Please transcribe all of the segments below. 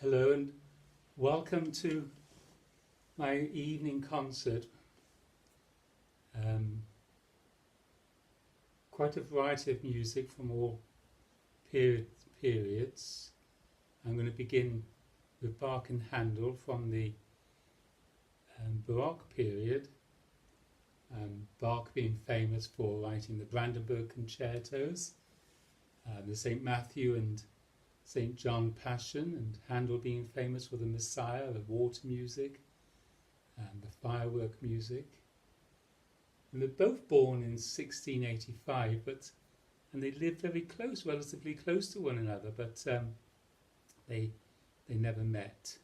Hello and welcome to my evening concert. Quite a variety of music from all periods. I'm going to begin with Bach and Handel from the Baroque period. Bach being famous for writing the Brandenburg concertos, the St. Matthew and St. John Passion, and Handel being famous for the Messiah, the water music, and the firework music. And they're both born in 1685, and they lived very close, relatively close to one another, but they never met.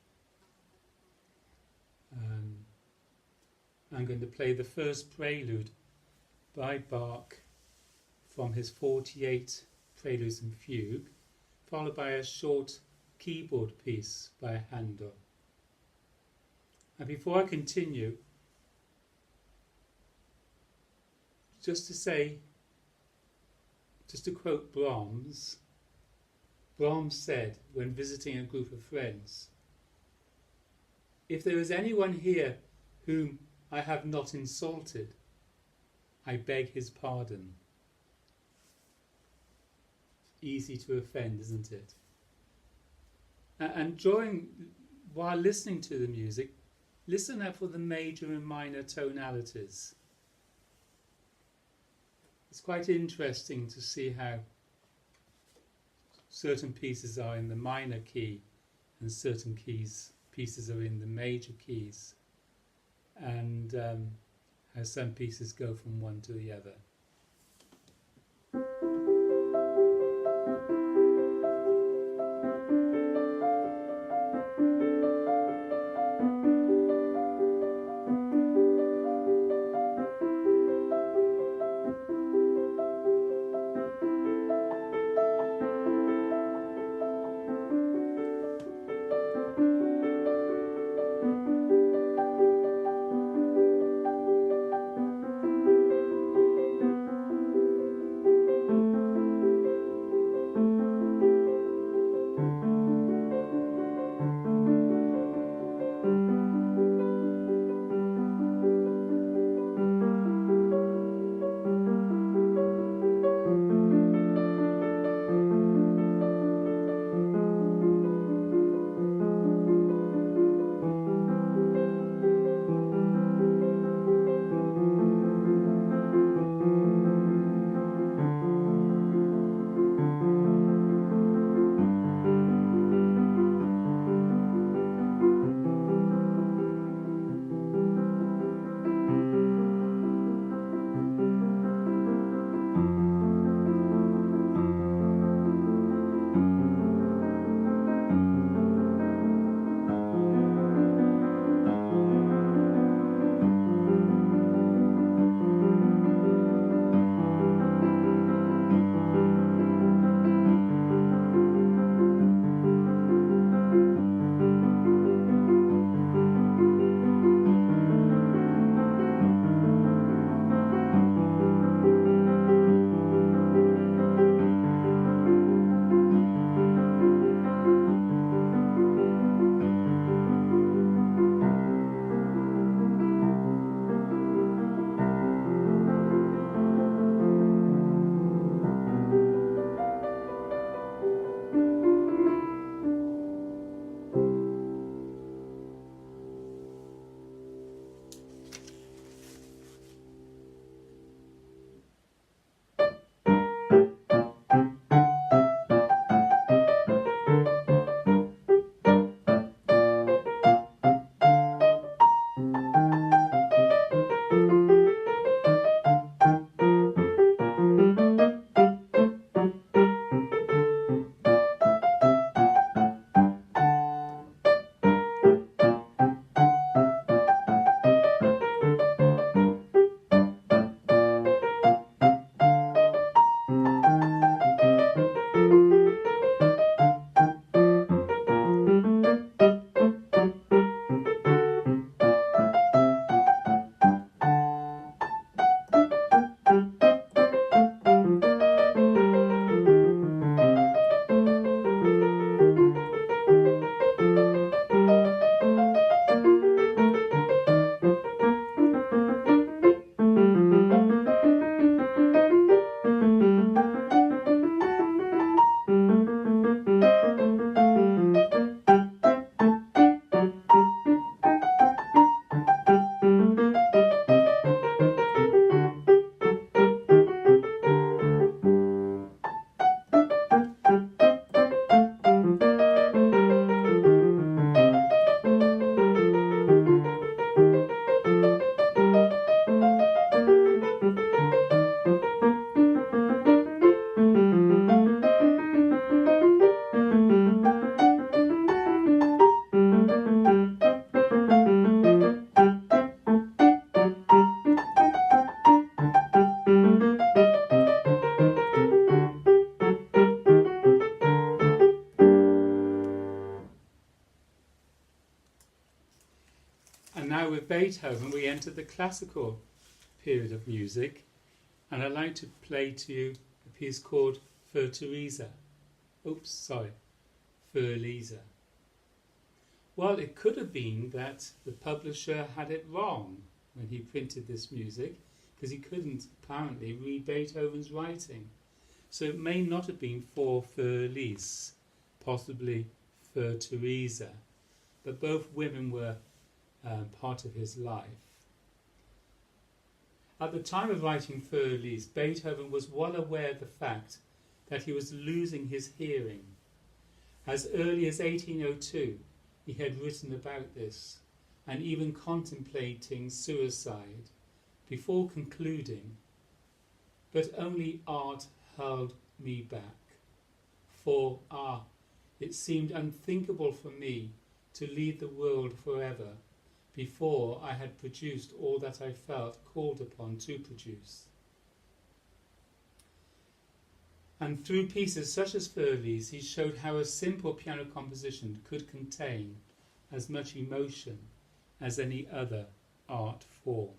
I'm going to play the first prelude by Bach from his 48 Preludes and Fugue, followed by a short keyboard piece by Handel. And before I continue, just to quote Brahms said when visiting a group of friends, "If there is anyone here whom I have not insulted, I beg his pardon." Easy to offend, isn't it? And while listening to the music, listen out for the major and minor tonalities. It's quite interesting to see how certain pieces are in the minor key and certain pieces are in the major keys, and how some pieces go from one to the other. now with Beethoven we enter the classical period of music, and I'd like to play to you a piece called Für Elise. Für Elise. Well, it could have been that the publisher had it wrong when he printed this music, because he couldn't apparently read Beethoven's writing. So it may not have been for Elise, possibly for Teresa, but both women were part of his life. At the time of writing for Elise, Beethoven was well aware of the fact that he was losing his hearing. As early as 1802, he had written about this, and even contemplating suicide, before concluding, "But only art held me back. For, it seemed unthinkable for me to leave the world forever before I had produced all that I felt called upon to produce." And through pieces such as Für Elise, he showed how a simple piano composition could contain as much emotion as any other art form.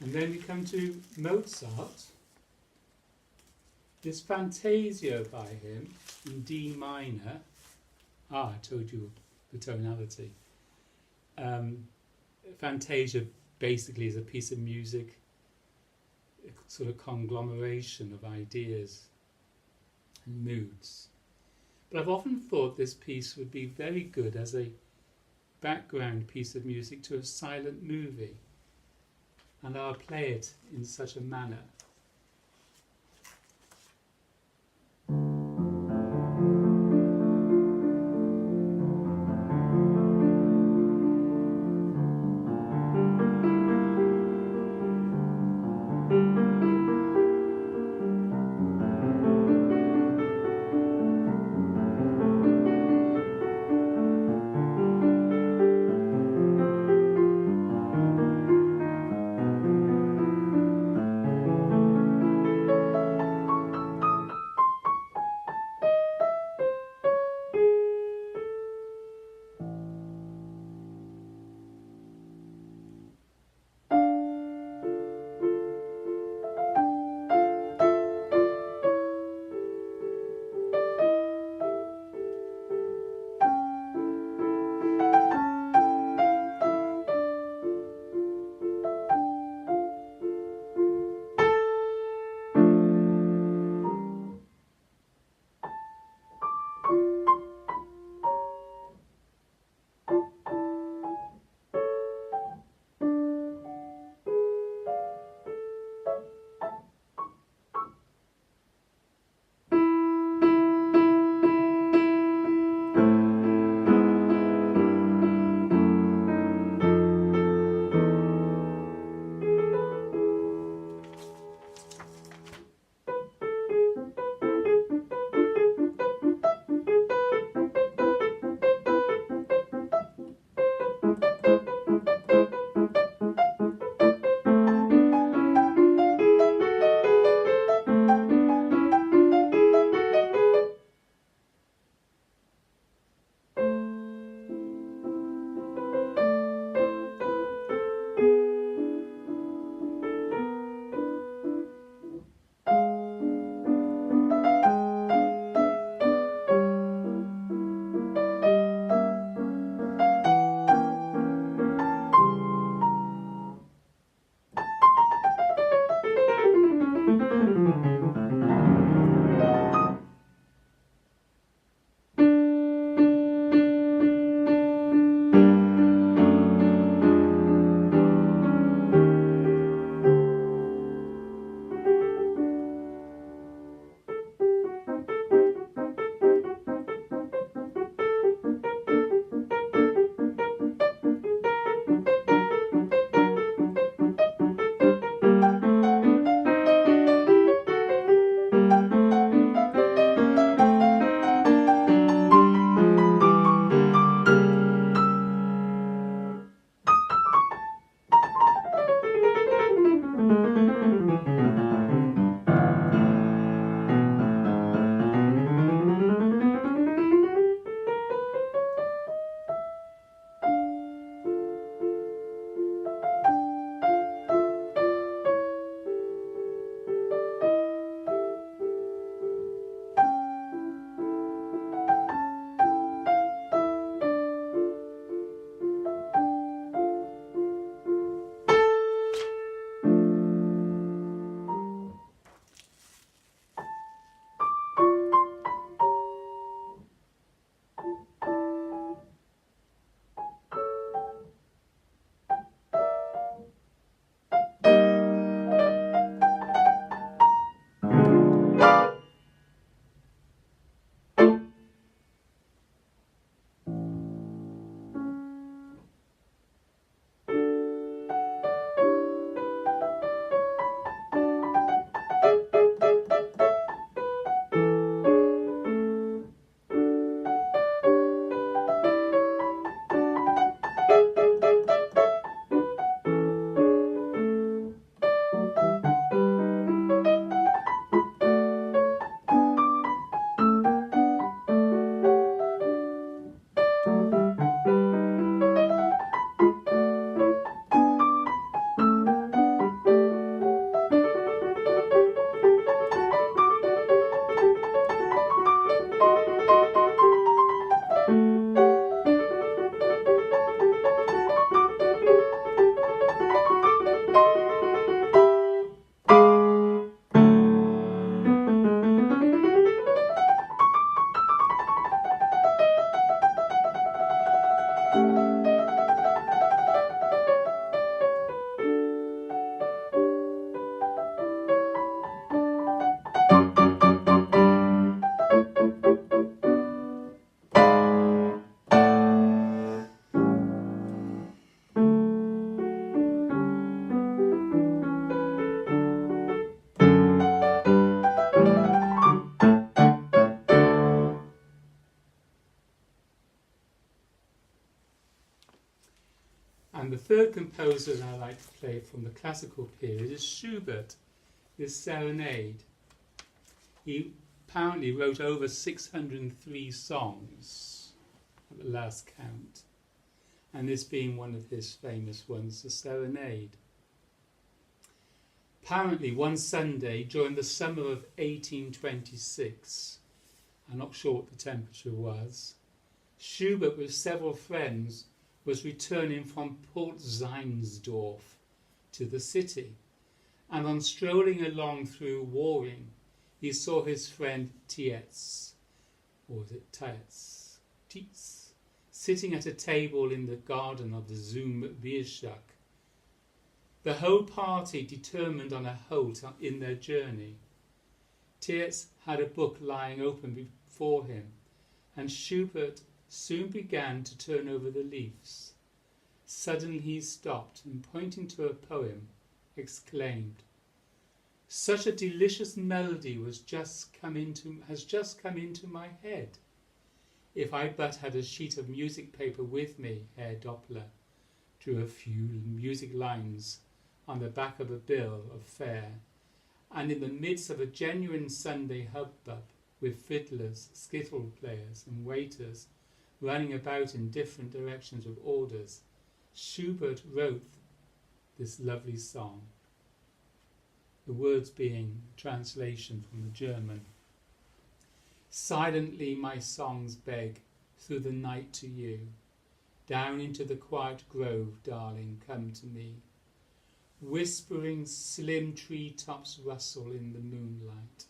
And then we come to Mozart. This fantasia by him in D minor. I told you the tonality. Fantasia basically is a piece of music, a sort of conglomeration of ideas and moods. But I've often thought this piece would be very good as a background piece of music to a silent movie. And I'll play it in such a manner. the third composer that I like to play from the classical period is Schubert, his serenade. He apparently wrote over 603 songs at the last count, and this being one of his famous ones, the serenade. Apparently one Sunday during the summer of 1826, I'm not sure what the temperature was, Schubert with several friends was returning from Port Zeinsdorf to the city, and on strolling along through Waring, he saw his friend Tietz, or was it Tietz, sitting at a table in the garden of the Zum Bierschach. The whole party determined on a halt in their journey. Tietz had a book lying open before him, and Schubert soon began to turn over the leaves. Suddenly he stopped and, pointing to a poem, exclaimed, "Such a delicious melody has just come into my head. If I but had a sheet of music paper with me." Herr Doppler drew a few music lines on the back of a bill of fare, and in the midst of a genuine Sunday hubbub, with fiddlers, skittle players and waiters running about in different directions with orders, Schubert wrote this lovely song. The words being translation from the German. "Silently my songs beg through the night to you. Down into the quiet grove, darling, come to me. Whispering slim tree tops rustle in the moonlight,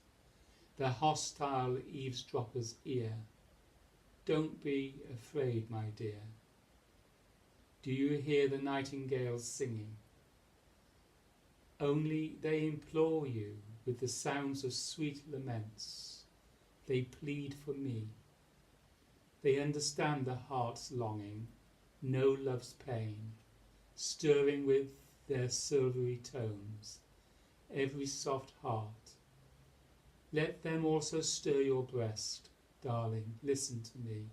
the hostile eavesdropper's ear. Don't be afraid, my dear. Do you hear the nightingales singing? Only they implore you with the sounds of sweet laments. They plead for me. They understand the heart's longing, know love's pain, stirring with their silvery tones every soft heart. Let them also stir your breast, darling, listen to me.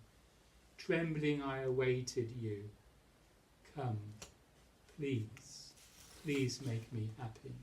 Trembling I awaited you. Come, please, please make me happy."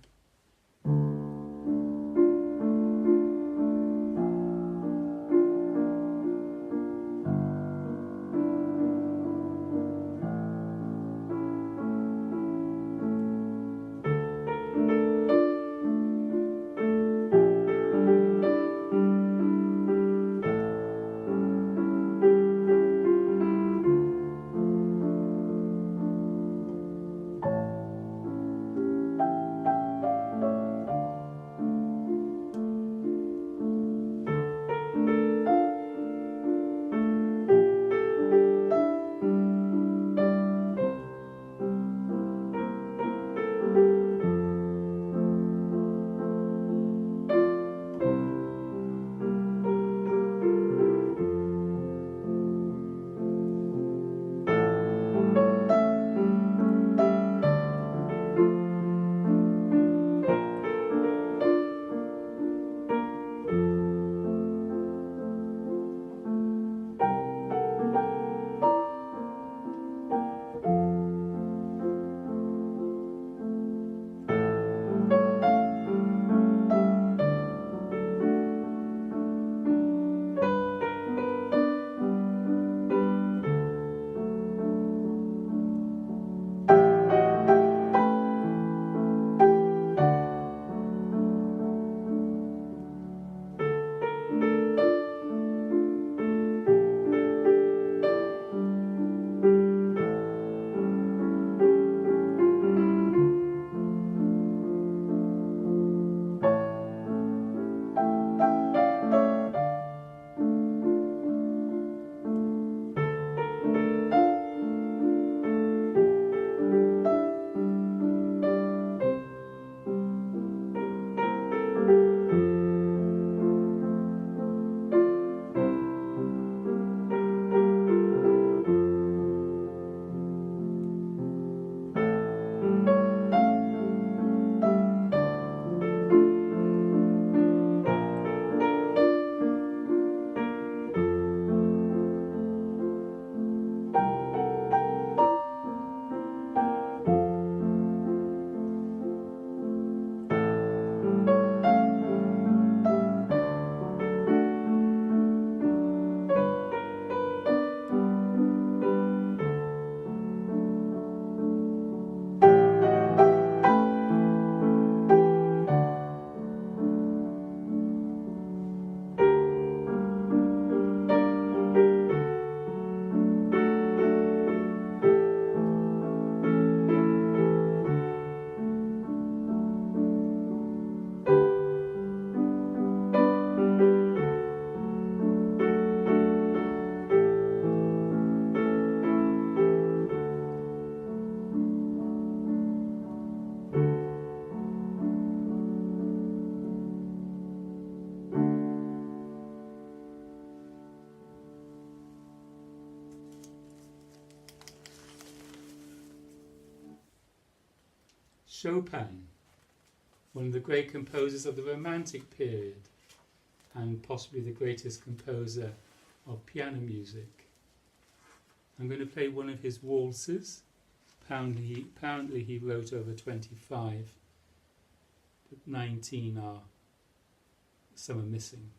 Chopin, one of the great composers of the Romantic period and possibly the greatest composer of piano music. I'm going to play one of his waltzes. Apparently he wrote over 25, but 19 are, some are missing.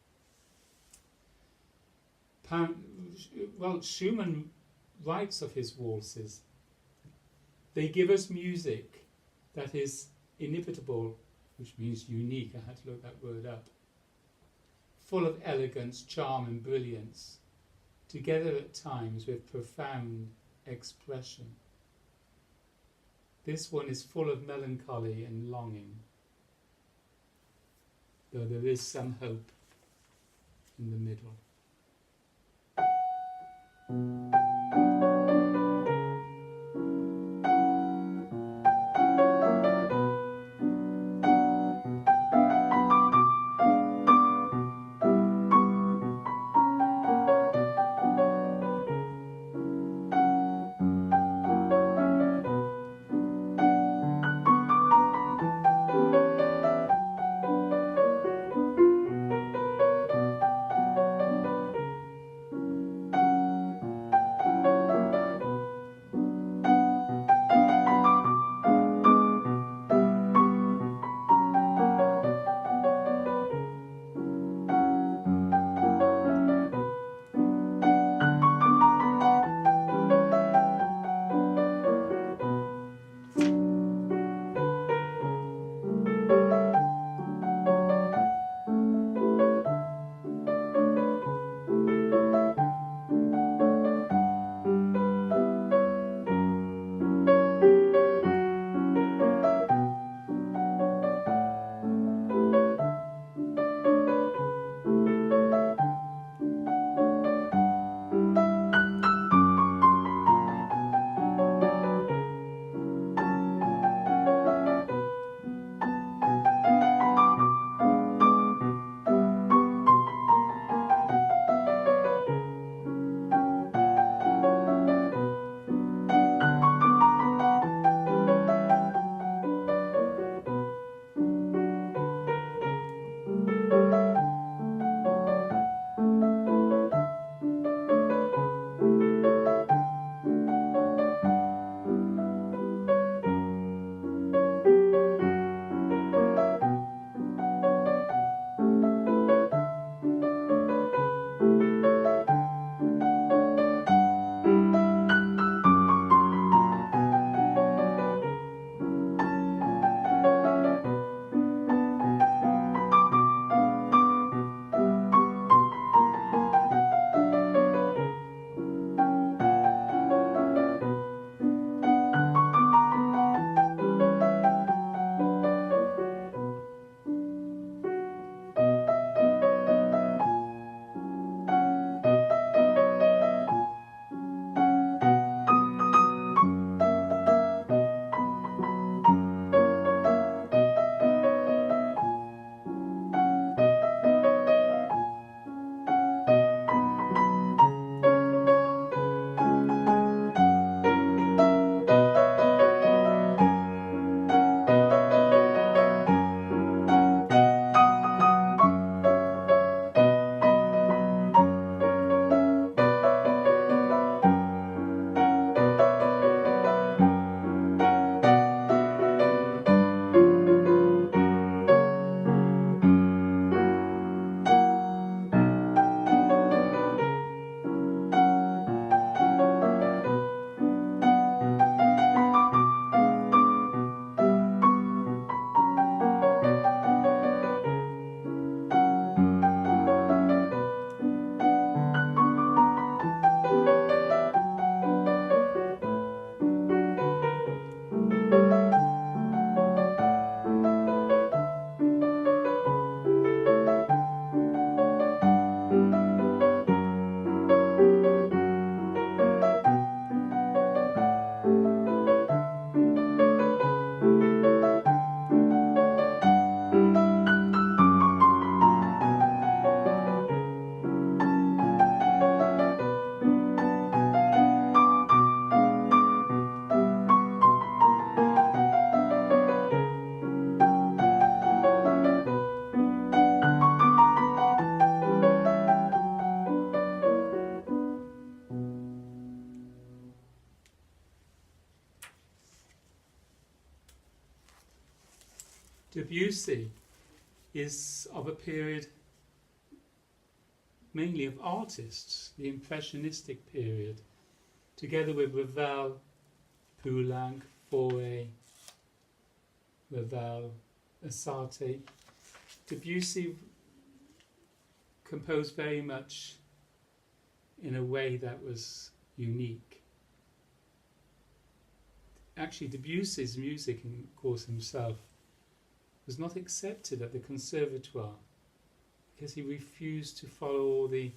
Well, Schumann writes of his waltzes. They give us music that is inimitable, which means unique, I had to look that word up, full of elegance, charm and brilliance, together at times with profound expression. This one is full of melancholy and longing, though there is some hope in the middle. Debussy is of a period mainly of artists, the Impressionistic period, together with Ravel, Poulenc, Fauré, Ravel, Asarte. Debussy composed very much in a way that was unique. Actually, Debussy's music, and of course himself, was not accepted at the Conservatoire because he refused to follow all the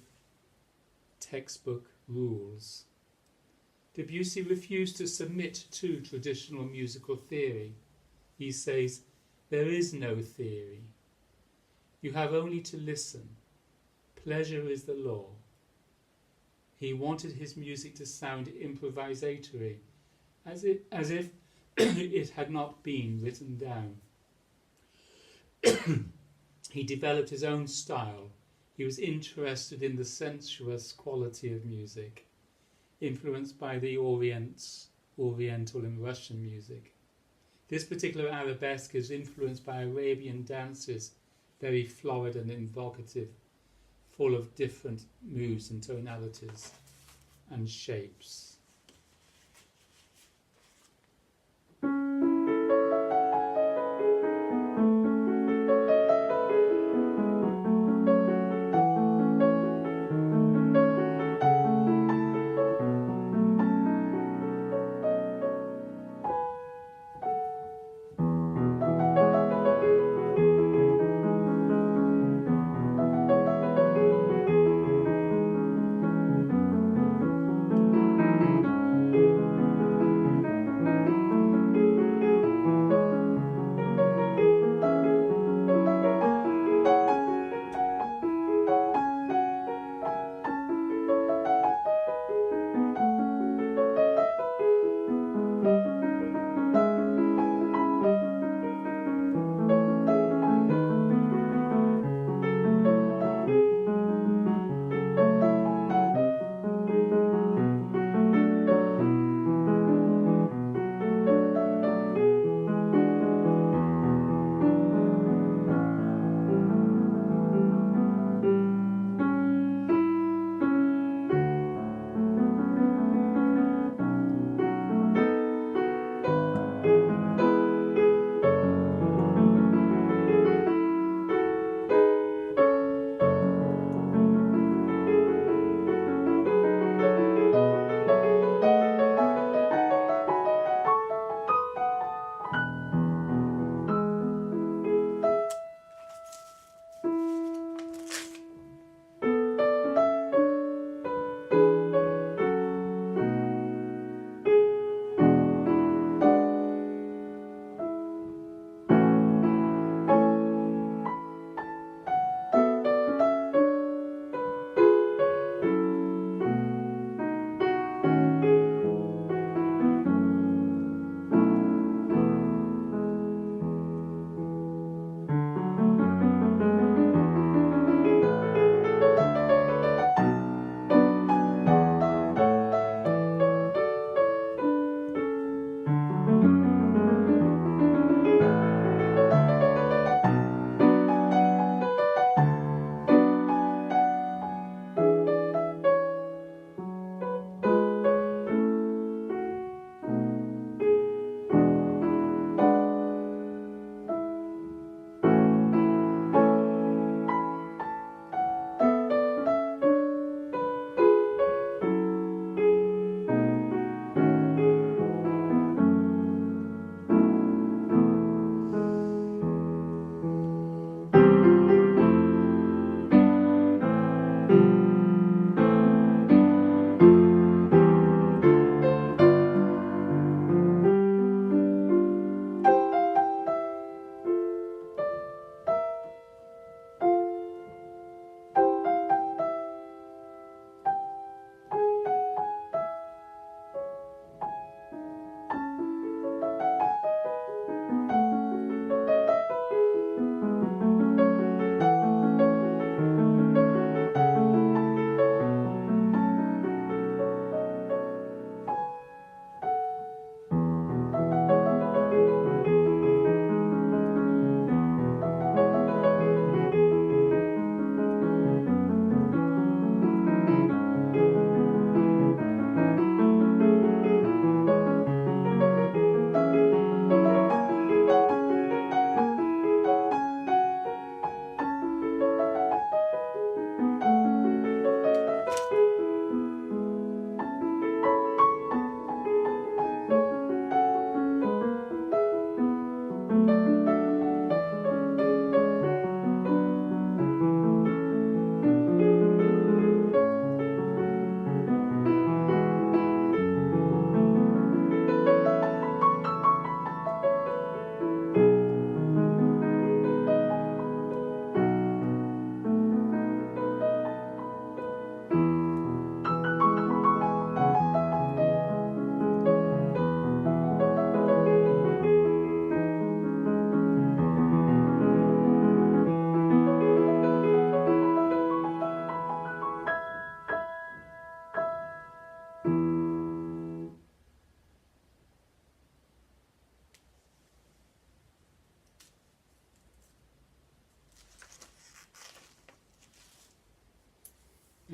textbook rules. Debussy refused to submit to traditional musical theory. He says, "There is no theory. You have only to listen. Pleasure is the law." He wanted his music to sound improvisatory, as if it had not been written down. He developed his own style. He was interested in the sensuous quality of music, influenced by the Oriental and Russian music. This particular arabesque is influenced by Arabian dances, very florid and invocative, full of different moods and tonalities and shapes.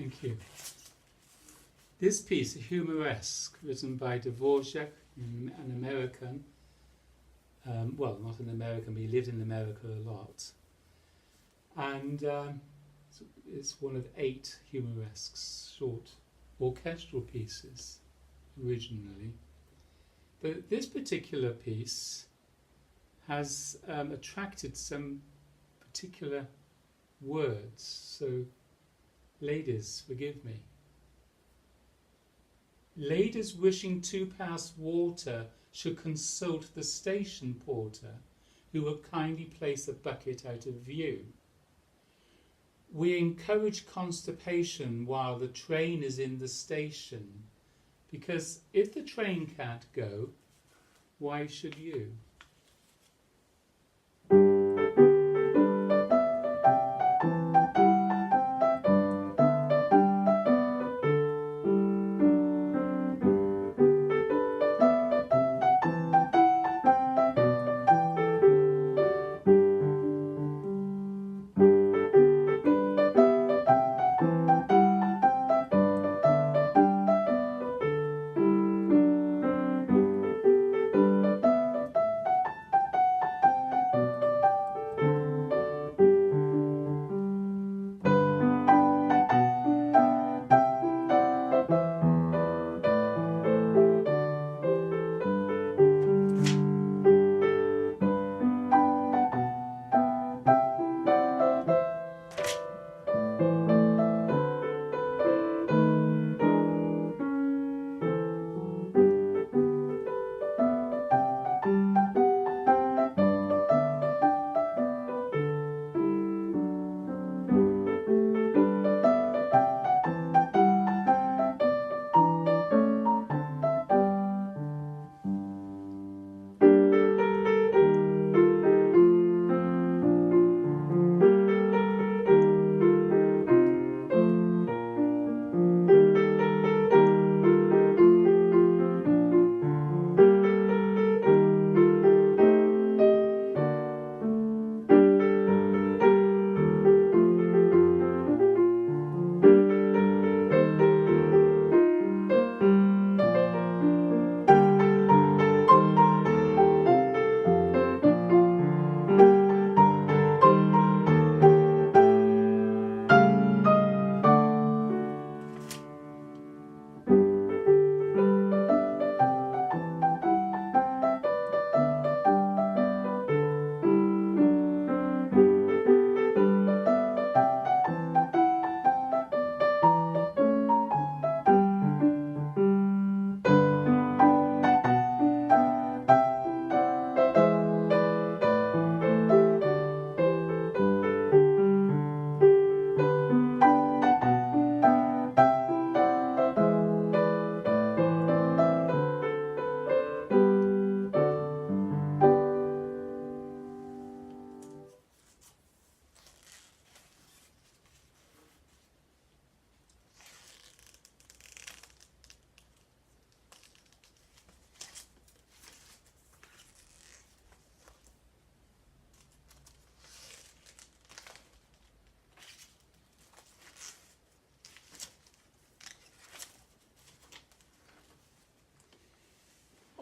Thank you. This piece, Humouresque, written by Dvorak, an American, well, not an American, but he lived in America a lot. And it's one of 8 Humouresques, short orchestral pieces, originally. But this particular piece has attracted some particular words, so ladies, forgive me. Ladies wishing to pass water should consult the station porter, who will kindly place a bucket out of view. We encourage constipation while the train is in the station, because if the train can't go, why should you?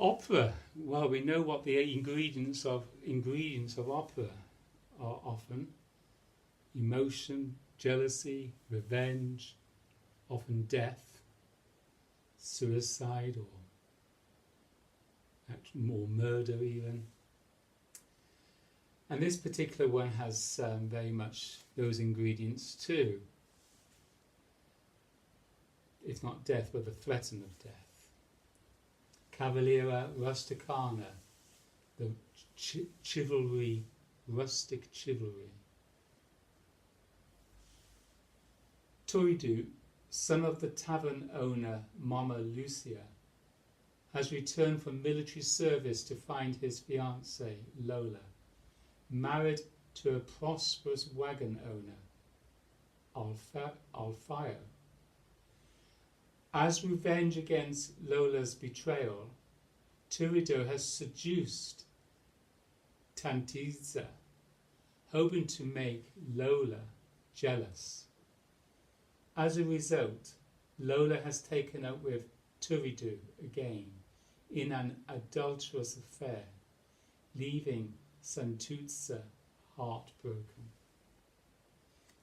Opera. Well, we know what the ingredients of opera are often: emotion, jealousy, revenge, often death, suicide, or more murder even. And this particular one has very much those ingredients too, if not death, but the threat of death. Cavaliera rusticana, the chivalry, rustic chivalry. Tuidu, son of the tavern owner Mama Lucia, has returned from military service to find his fiancée, Lola, married to a prosperous wagon owner, Alfio. As revenge against Lola's betrayal, Tuidu has seduced Tantiza, hoping to make Lola jealous. As a result, Lola has taken up with Turiddu again in an adulterous affair, leaving Santuzza heartbroken.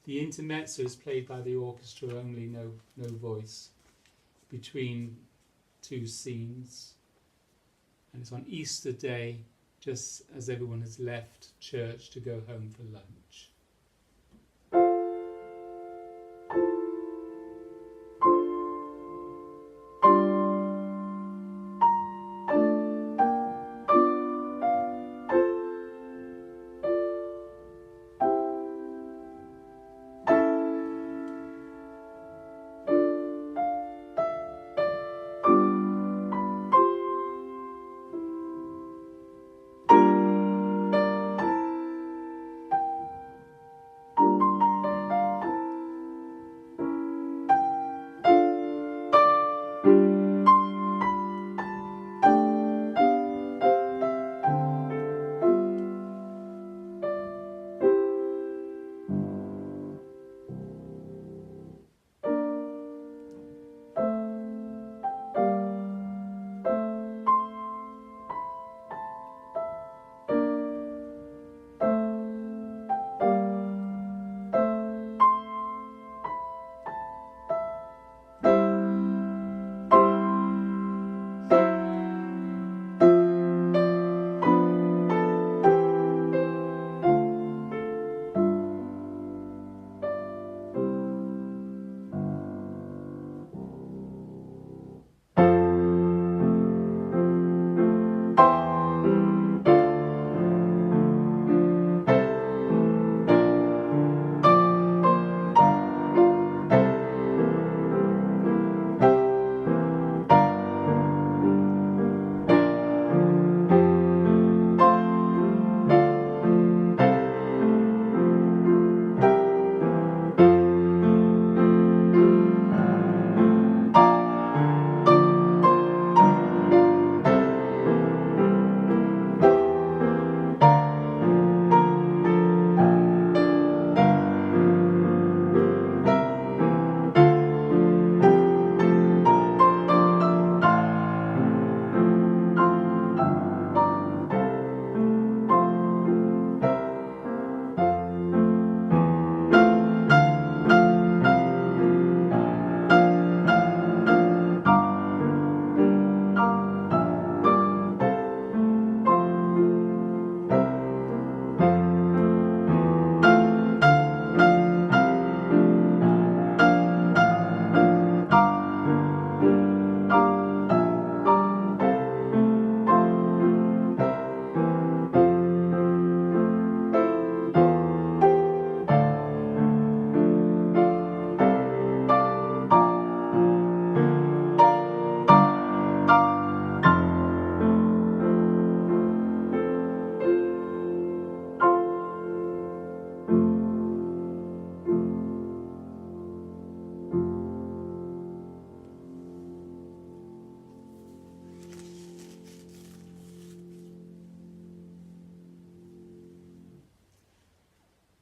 The intermezzo is played by the orchestra only, no voice, between two scenes. And it's on Easter Day, just as everyone has left church to go home for lunch.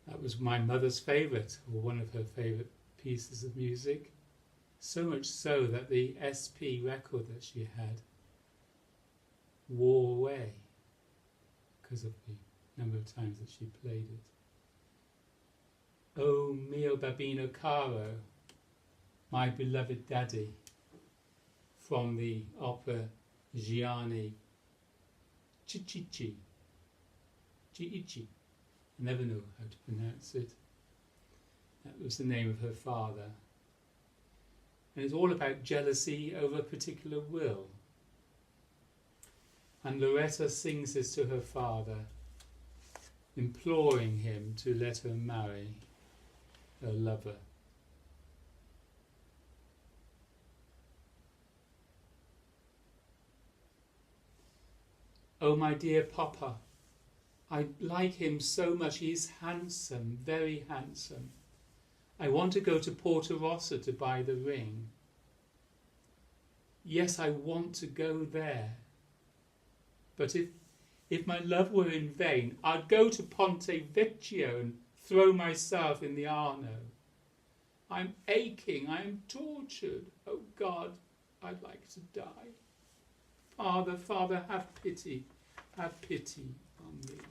That was my mother's favourite, or one of her favourite pieces of music. So much so that the SP record that she had wore away because of the number of times that she played it. O mio babbino caro, my beloved daddy, from the opera Gianni Cicci. I never know how to pronounce it. That was the name of her father. And it's all about jealousy over a particular will. And Loretta sings this to her father, imploring him to let her marry her lover. Oh, my dear Papa, I like him so much. He's handsome, very handsome. I want to go to Porta Rossa to buy the ring. Yes, I want to go there. But if my love were in vain, I'd go to Ponte Vecchio and throw myself in the Arno. I'm aching, I'm tortured. Oh God, I'd like to die. Father, Father, have pity on me.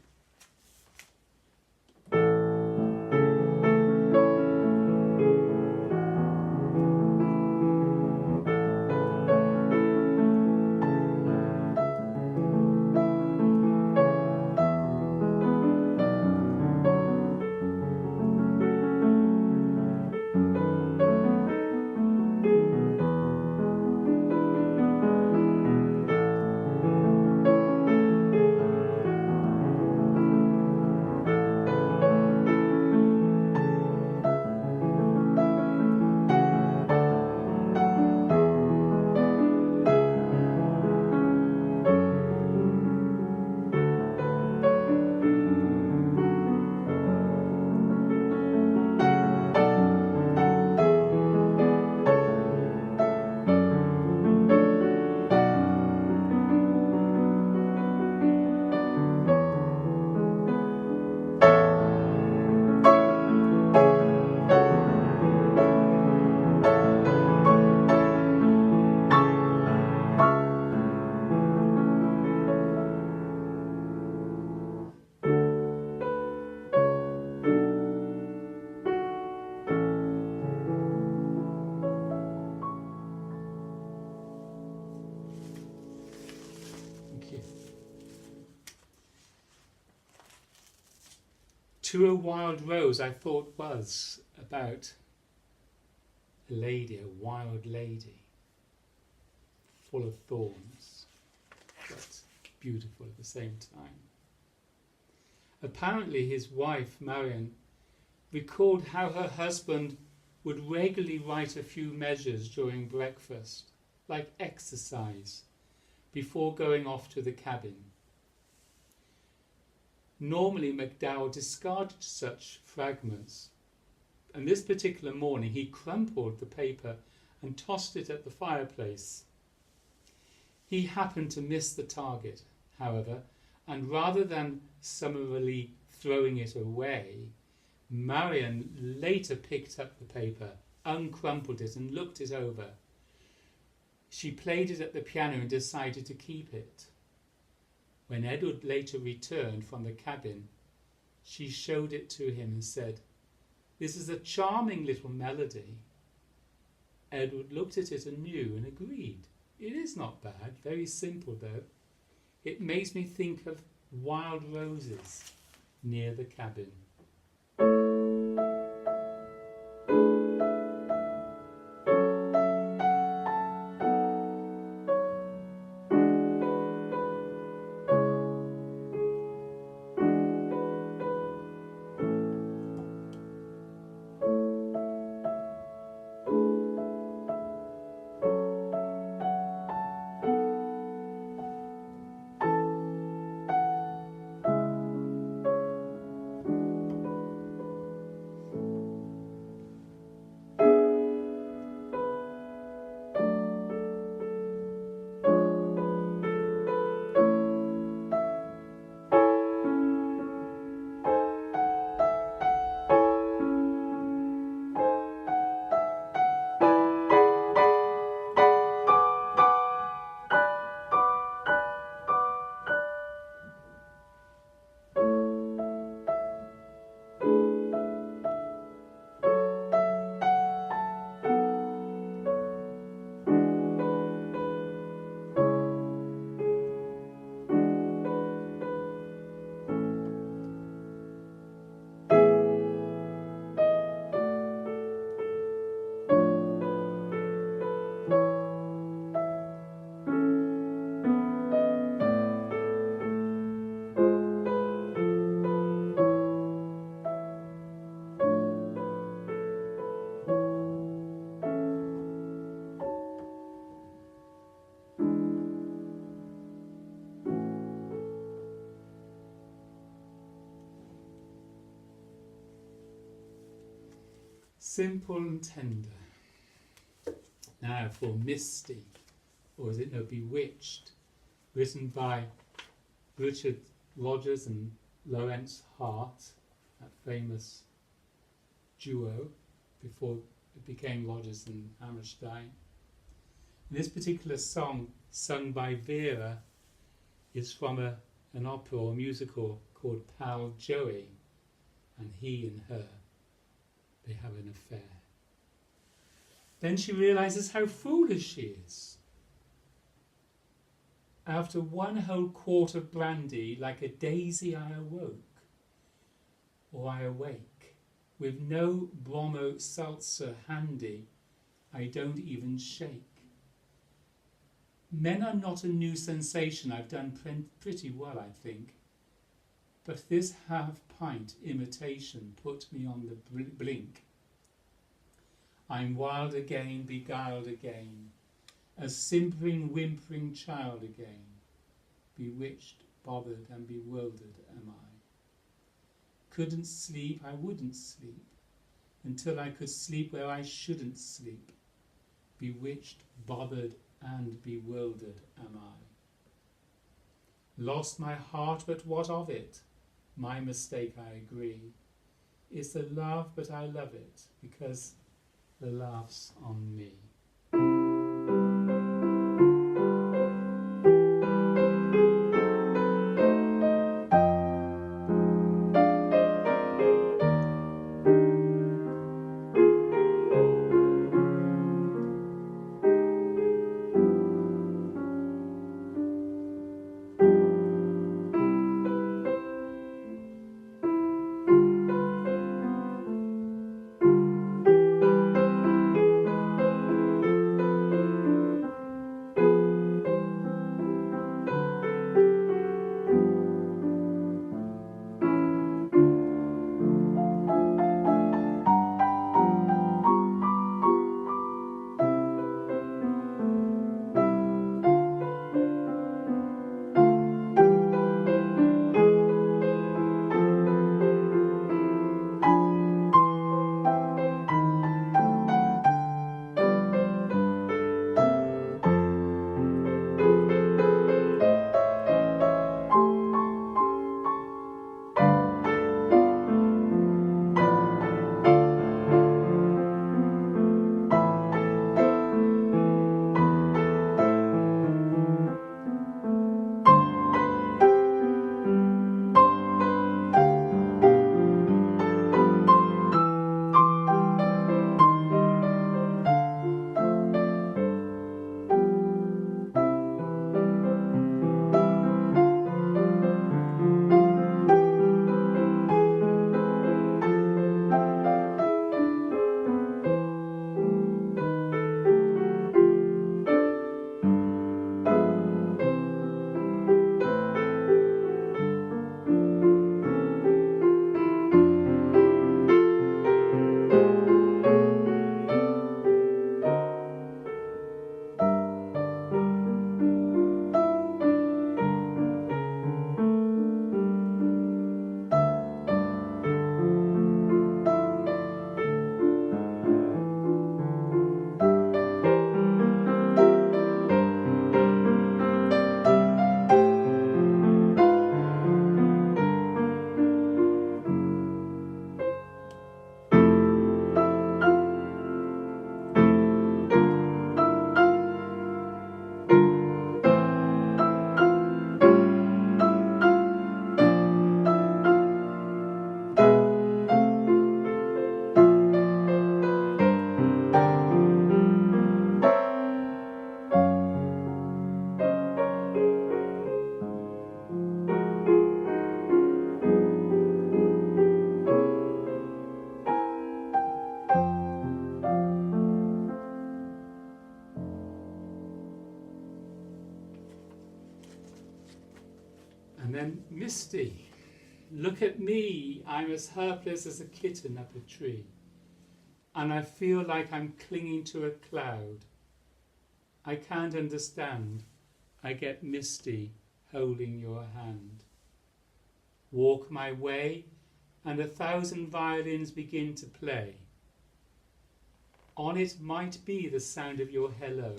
To a Wild Rose, I thought, was about a lady, a wild lady, full of thorns, but beautiful at the same time. Apparently his wife, Marion, recalled how her husband would regularly write a few measures during breakfast, like exercise, before going off to the cabin. Normally Macdowell discarded such fragments, and this particular morning he crumpled the paper and tossed it at the fireplace. He happened to miss the target, however, and rather than summarily throwing it away, Marion later picked up the paper, uncrumpled it and looked it over. She played it at the piano and decided to keep it. When Edward later returned from the cabin, she showed it to him and said, "This is a charming little melody." Edward looked at it anew and agreed. "It is not bad, very simple though. It makes me think of wild roses near the cabin." Simple and tender. Now for Misty, or is it no, Bewitched, written by Richard Rodgers and Lawrence Hart, that famous duo before it became Rodgers and Hammerstein. And this particular song, sung by Vera, is from an opera or musical called Pal Joey, and he and her, they have an affair. Then she realises how foolish she is. After one whole quart of brandy, like a daisy I awoke, or I awake, with no bromo seltzer handy, I don't even shake. Men are not a new sensation, I've done pretty well, I think, but this half-pint imitation put me on the blink. I'm wild again, beguiled again, a simpering, whimpering child again, bewitched, bothered and bewildered am I. Couldn't sleep, I wouldn't sleep, until I could sleep where I shouldn't sleep, bewitched, bothered and bewildered am I. Lost my heart, but what of it? My mistake, I agree. It's the love, but I love it, because the laugh's on me. And then Misty, look at me, I'm as helpless as a kitten up a tree, and I feel like I'm clinging to a cloud. I can't understand, I get misty holding your hand. Walk my way, and 1,000 violins begin to play. On it might be the sound of your hello,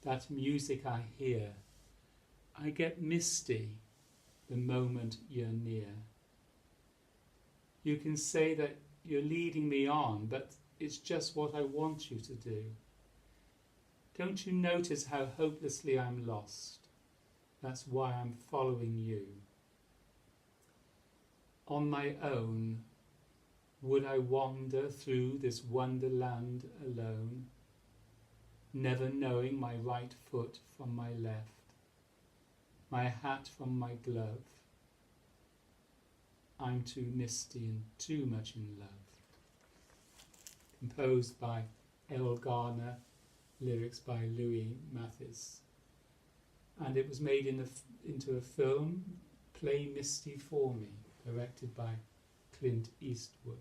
that music I hear. I get misty the moment you're near. You can say that you're leading me on, but it's just what I want you to do. Don't you notice how hopelessly I'm lost? That's why I'm following you. On my own, would I wander through this wonderland alone, never knowing my right foot from my left, my hat from my glove? I'm too misty and too much in love. Composed by L. Garner, lyrics by Louis Mathis. And it was made into a film, Play Misty for Me, directed by Clint Eastwood.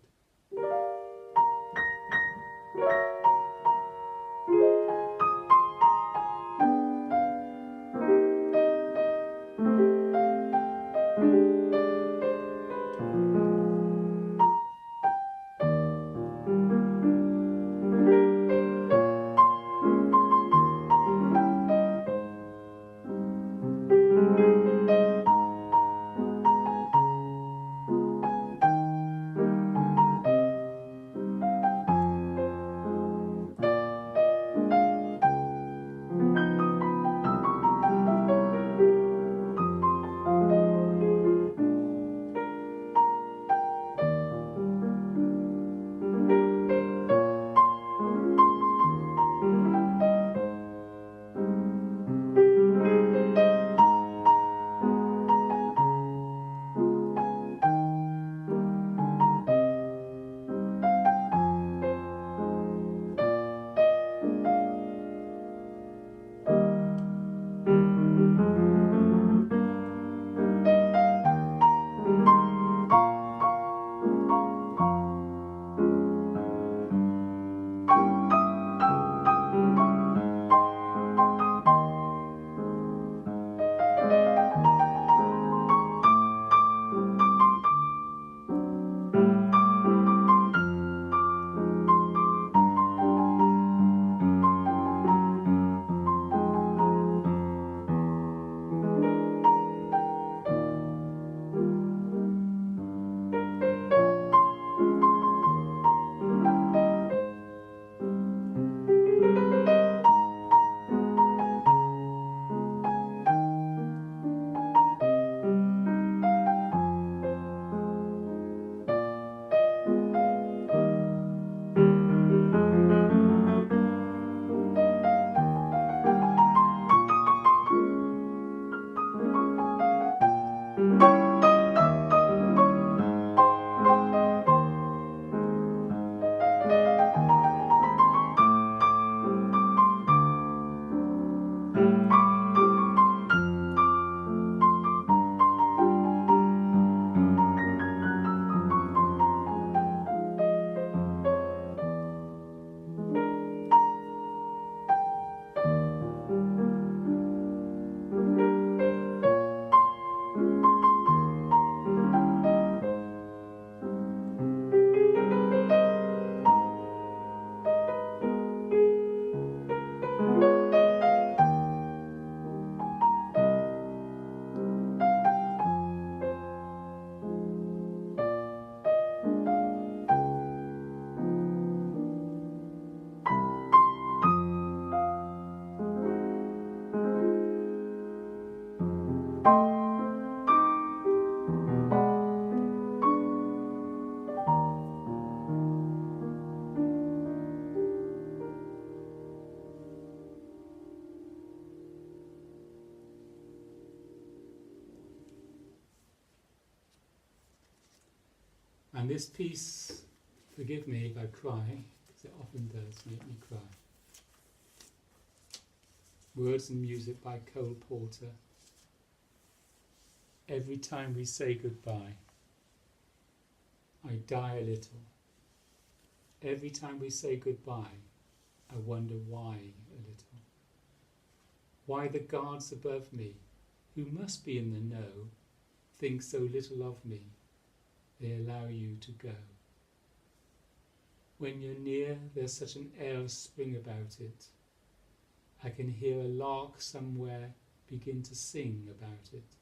And this piece, forgive me if I cry, because it often does make me cry. Words and music by Cole Porter. Every time we say goodbye, I die a little. Every time we say goodbye, I wonder why a little. Why the guards above me, who must be in the know, think so little of me, they allow you to go. When you're near, there's such an air of spring about it. I can hear a lark somewhere begin to sing about it.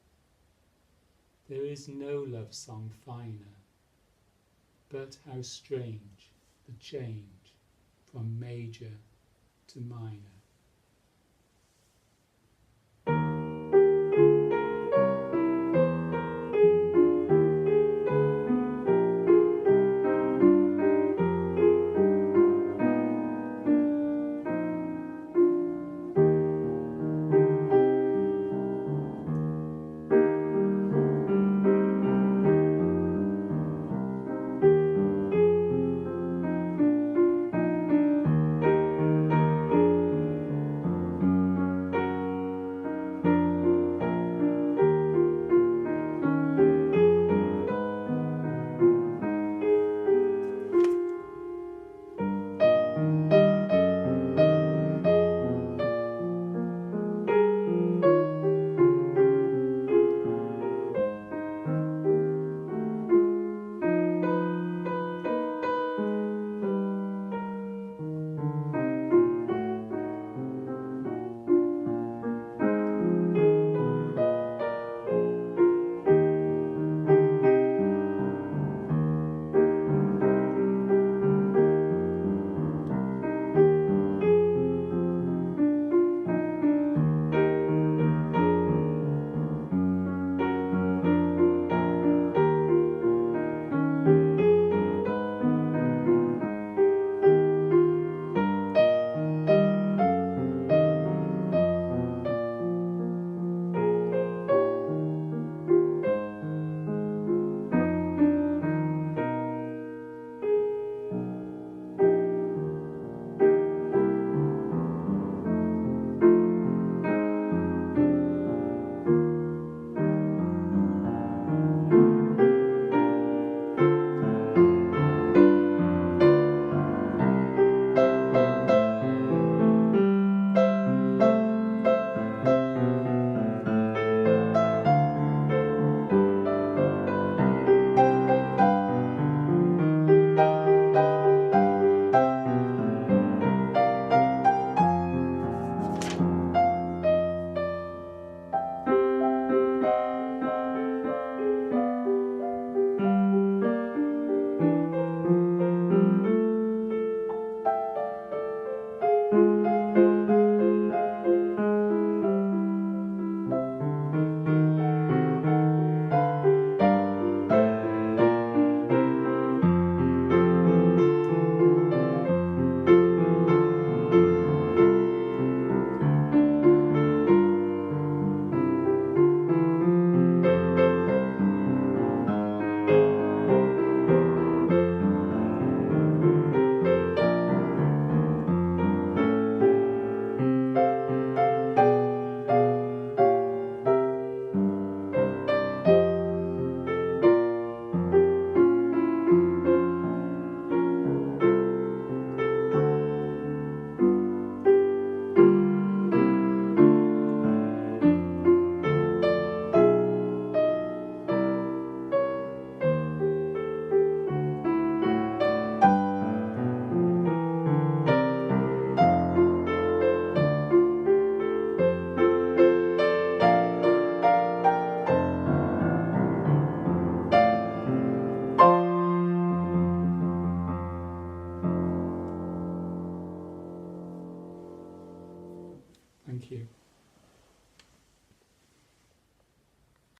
There is no love song finer, but how strange the change. from major to minor.